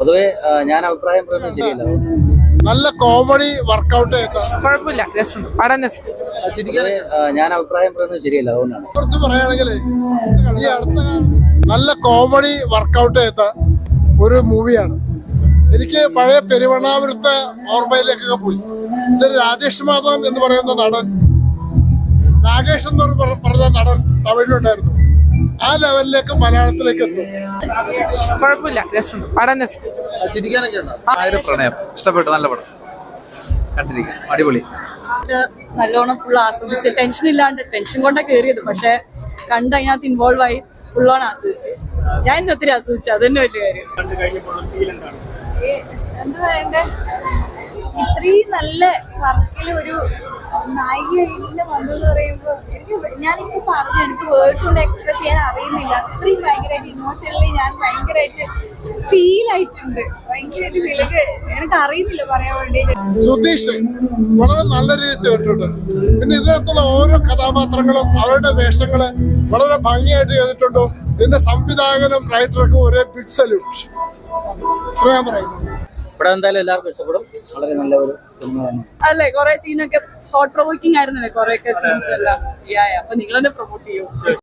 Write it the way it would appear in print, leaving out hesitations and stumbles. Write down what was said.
പൊതുവെ ഞാൻ അഭിപ്രായം പറയുന്നത് ശരിയല്ല. നല്ല കോമഡി വർക്കൗട്ട് കുഴപ്പമില്ല, ഞാൻ അഭിപ്രായം പറയുന്നത് ശരിയല്ല. അതുകൊണ്ടാണ് കുറച്ച് പറയുകയാണെങ്കിൽ ഈ അടുത്ത നല്ല കോമഡി വർക്കൗട്ട് ചെയ്ത ഒരു മൂവിയാണ്. എനിക്ക് പഴയ പെരുവണ്ണാപുരത്തെ ഓർമ്മയിലേക്കൊക്കെ പോയി. ഇതൊരു രാജേഷ് മാധവൻ എന്ന് പറയുന്ന നടൻ, നാഗേഷ് എന്ന് പറഞ്ഞ നടൻ തമിഴിലുണ്ടായിരുന്നു. ആ ലെവലിലേക്ക് മലയാളത്തിലേക്ക് എത്തും. കുഴപ്പമില്ല, പ്രണയം ഇഷ്ടപ്പെട്ടു. നല്ല പടം കണ്ടിരിക്കാം, അടിപൊളി. നല്ലോണം ഫുൾ ആസ്വദിച്ച് ടെൻഷൻ ഇല്ലാണ്ട്, ടെൻഷൻ കൊണ്ടാ കേറിയത്, പക്ഷെ കണ്ട് അതിനകത്ത് ഇൻവോൾവ് ആയി ഫുള്ളോൺ ആസ്വദിച്ചു. ഞാൻ ഇന്ന് ഒത്തിരി ആസ്വദിച്ചു, അത് തന്നെ വലിയ കാര്യം. എന്താ പറയണ്ടേ, ഇത്രയും നല്ല വർക്കിൽ ഒരു നായിക വന്നെന്ന് പറയുമ്പോ ഞാനിപ്പോ പറഞ്ഞു, എനിക്ക് വേർഡ്സ് കൊണ്ട് എക്സ്പ്രസ് ചെയ്യാൻ അറിയുന്നില്ല. അത്രയും ഭയങ്കരമായിട്ട് ഇമോഷണലി ഞാൻ ഭയങ്കരമായിട്ട് ഫീൽ ആയിട്ടുണ്ട്. ഭയങ്കരമായിട്ട് ഫീലൊക്കെ എനിക്ക് അറിയുന്നില്ല പറയാൻ വേണ്ടിട്ട്. സുധീഷ് വളരെ നല്ല രീതിയിൽ ചെയ്തിട്ടുണ്ട്. പിന്നെ ഇതിനകത്തുള്ള ഓരോ കഥാപാത്രങ്ങളും അവരുടെ വേഷങ്ങള് വളരെ ഭംഗിയായിട്ട് ചെയ്തിട്ടുണ്ട്. ഇതിന്റെ സംവിധായകനും റൈറ്റർക്കും ഒരേ ബിഗ് സല്യൂട്ട് ഞാൻ പറയുന്നു. ഇവിടെ എന്തായാലും എല്ലാവർക്കും ഇഷ്ടപ്പെടും. വളരെ നല്ല ഒരു സിനിമ തന്നെ അല്ലേ. കുറെ സീനൊക്കെ തോട്ട് പ്രൊവോക്കിംഗ് ആയിരുന്നല്ലേ, കുറെയൊക്കെ സീൻസ് എല്ലാം. അപ്പൊ നിങ്ങൾ തന്നെ പ്രൊമോട്ട് ചെയ്യും.